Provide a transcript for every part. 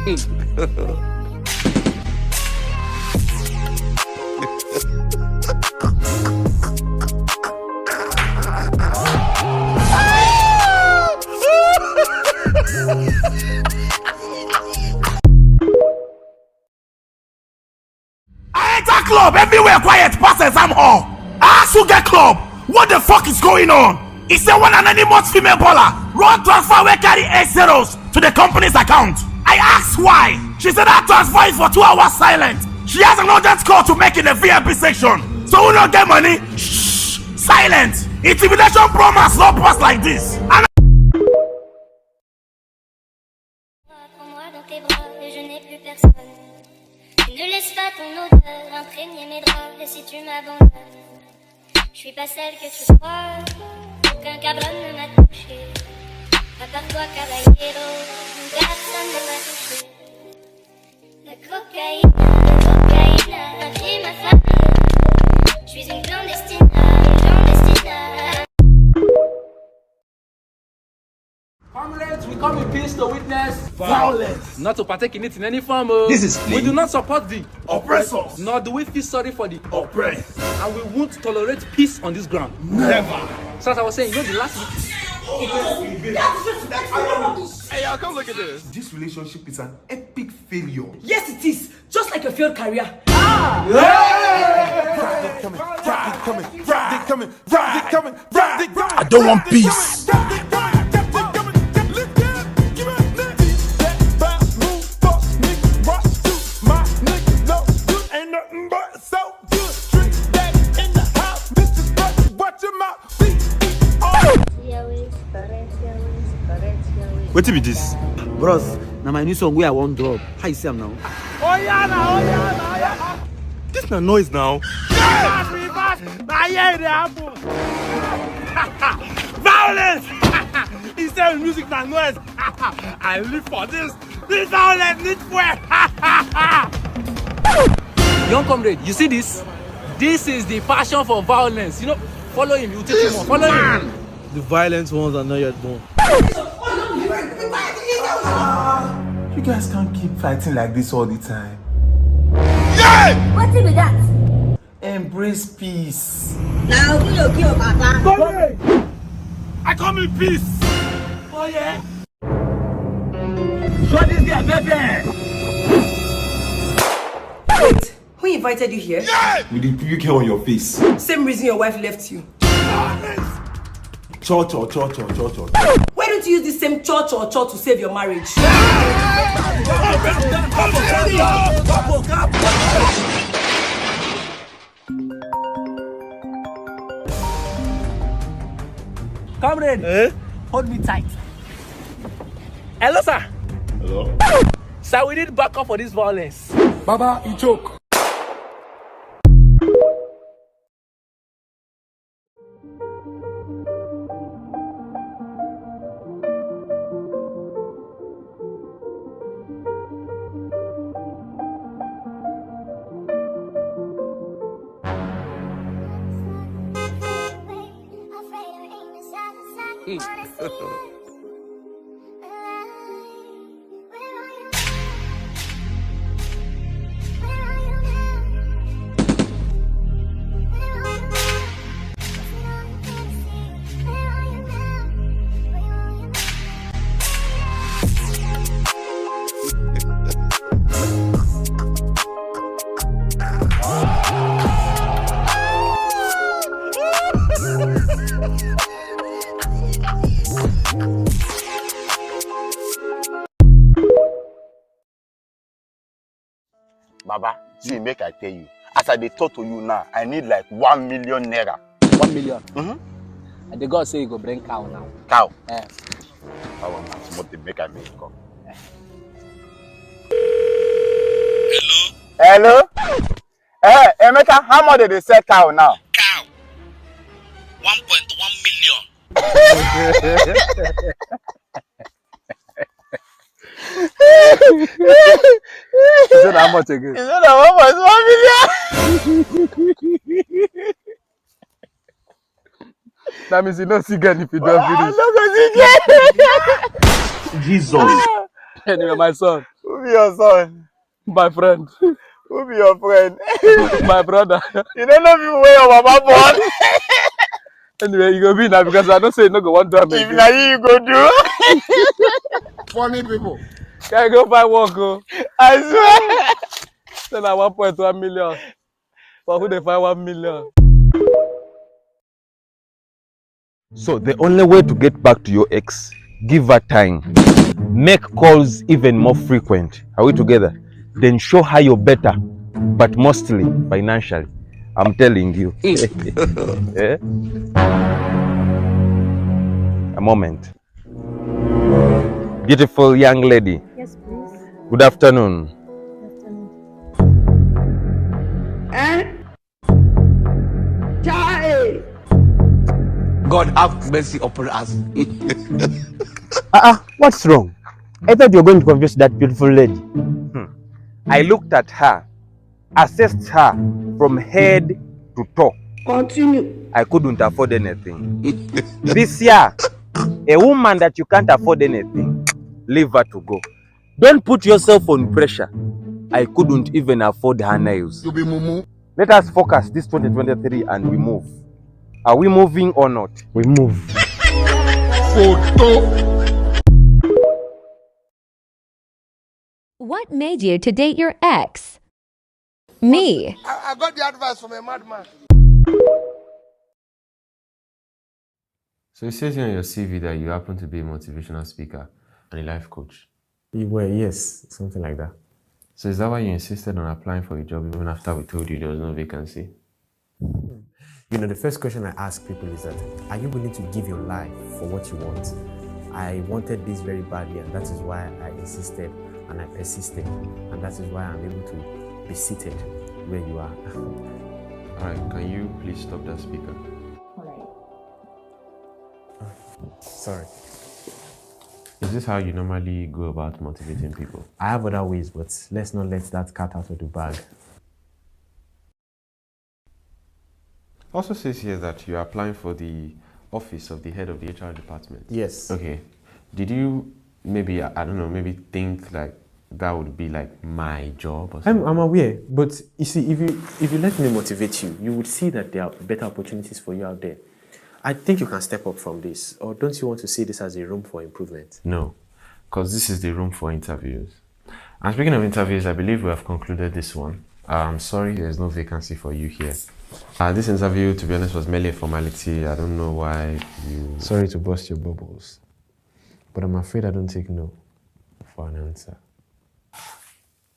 I enter club everywhere quiet pass exam hall. I ask who get club. What the fuck is going on? He said one anonymous female baller run transfer wey carry 8 zeros to the company's account. I asked why. She said that transfer is for 2 hours silent. She has an urgent call to make in the VIP section. So who don't get money? Shh, silent. Intimidation promise not pass like this. And ne laisse pas ton odeur imprégner mes draps. Et si tu m'abandonnes, je suis pas celle que tu crois. Aucun cabron ne m'a touché. À part toi, caballero, personne ne m'a touché. La cocaïne, infime ma famille. Je suis une clandestine, Comrades, we come in peace to witness violence, not to partake in it in any form. this is clean. We do not support the Oppressors. nor do we feel sorry for the Oppressed. and we won't tolerate peace on this ground. Never. So as I was saying, you know the last week. Hey, y'all, come look at this. This relationship is an epic failure. Yes, it is. Just like a failed career. I don't want peace. What be this? Bros, now my new song where I won't drop. How you see am now? This na noise now. Violence! Instead of music and noise. I live for this. This violence needs fuel. Young comrade, you see this? This is the passion for violence. You know, follow him, you take him on. Follow him. The violent ones are not yet born. You guys can't keep fighting like this all the time. What's it with that? Embrace peace. Now, who you kill, Papa? I come in peace. Oh yeah. Wait, who invited you here? With the pubic hair on your face. Same reason your wife left you. Cho. Why don't you use the same church or church to save your marriage? Comrade, hold me tight. Hello, sir. Hello? Sir, we need backup for this violence. Baba, you joke. Baba, see, make I tell you. As I dey talk to you now, I need like 1 million naira. 1 million. And the God say you go bring cow now. Cow? Yeah. I want to smoke the make I make come. Hello? Hey, Emeka, how much did they sell cow now? Cow. 1.1 million. You said how much again? You know that 1.1 million? That means you don't see again if you don't finish. I'm not going to see again. Jesus. Anyway, my son, be your son? My friend. Who be your friend? My brother. You don't know people where your mama born. Anyway, you go be now because I don't say no go one time. If na you go do. Funny people. Can I go buy work? Go. I swear. Then I 1.1 million. For who they find 1 million? So the only way to get back to your ex, give her time. Make calls even more frequent. Are we together? Then show her you're better, but mostly financially. I'm telling you. Eh? A moment. Beautiful young lady. Yes, please. Good afternoon. God have mercy upon us. What's wrong? I thought you were going to confess that beautiful lady. I looked at her, assessed her from head to toe. Continue. I couldn't afford anything. This year, a woman that you can't afford anything, leave her to go. Don't put yourself on pressure. I couldn't even afford her nails. You be mumu. Let us focus this 2023 and we move. Are we moving or not? We move. Photo. What made you to date your ex? Me. I got the advice from a madman. So it says here on your CV that you happen to be a motivational speaker and a life coach. Well, yes, something like that. So is that why you insisted on applying for a job even after we told you there was no vacancy? You know, the first question I ask people is that, are you willing to give your life for what you want? I wanted this very badly, and that is why I insisted and I persisted, and that is why I'm able to be seated where you are. All right, can you please stop that speaker? Sorry. Is this how you normally go about motivating people? I have other ways, but let's not let that cat out of the bag. Also says here that you're applying for the office of the head of the HR department. Yes. Okay. Did you maybe, I don't know, maybe think like that would be like my job or something? I'm aware, but you see, if you let me motivate you, you would see that there are better opportunities for you out there. I think you can step up from this, or don't you want to see this as a room for improvement? No, because this is the room for interviews. And speaking of interviews, I believe we have concluded this one. I'm sorry, there's no vacancy for you here. This interview, to be honest, was merely a formality. I don't know why you... Sorry to burst your bubbles, but I'm afraid I don't take no for an answer.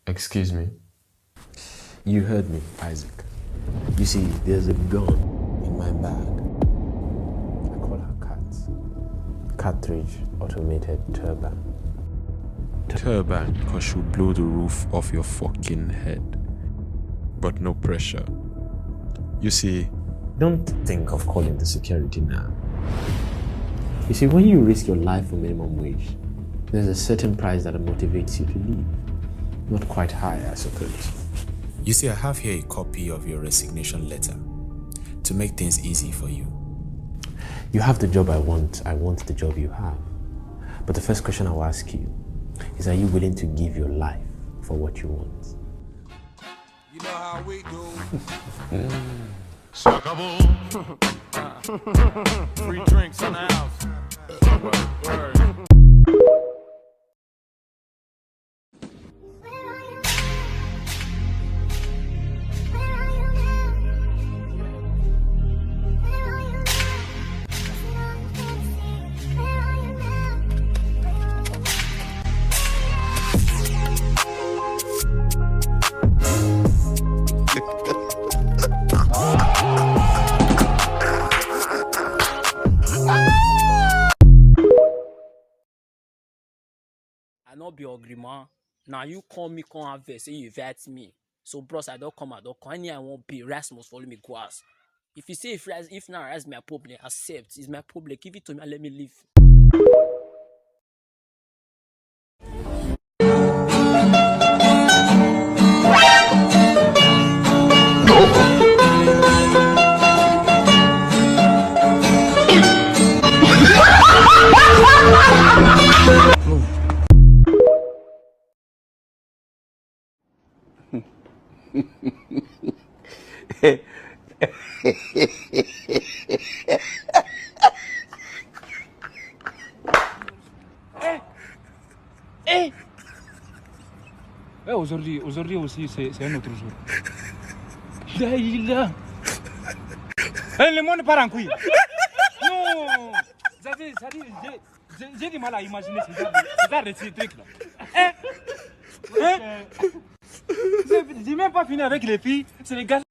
Excuse me? You heard me, Isaac. You see, there's a gun in my bag. I call her Cat. Cartridge automated turban. Turban, because she'll blow the roof off your fucking head. But no pressure. You see, don't think of calling the security now. You see, when you risk your life for minimum wage, there's a certain price that motivates you to leave. Not quite high, I suppose. you see, I have here a copy of your resignation letter to make things easy for you. You have the job I want the job you have. But the first question I will ask you is, are you willing to give your life for what you want? You know how we do. Free drinks in the house. Word. I not be agreement. Now you call me, come have say you vet me. So bros, I don't come. Any I won't be. Rest must follow me go ask. If you say if now that's my problem, accept. It's my problem. Give it to me and let me live. Aujourd'hui aussi, c'est un autre jour. Daïla. Le monde part en couille. Non. J'ai du mal à imaginer ce genre de trucs-là. J'ai même pas fini avec les filles, c'est les gars.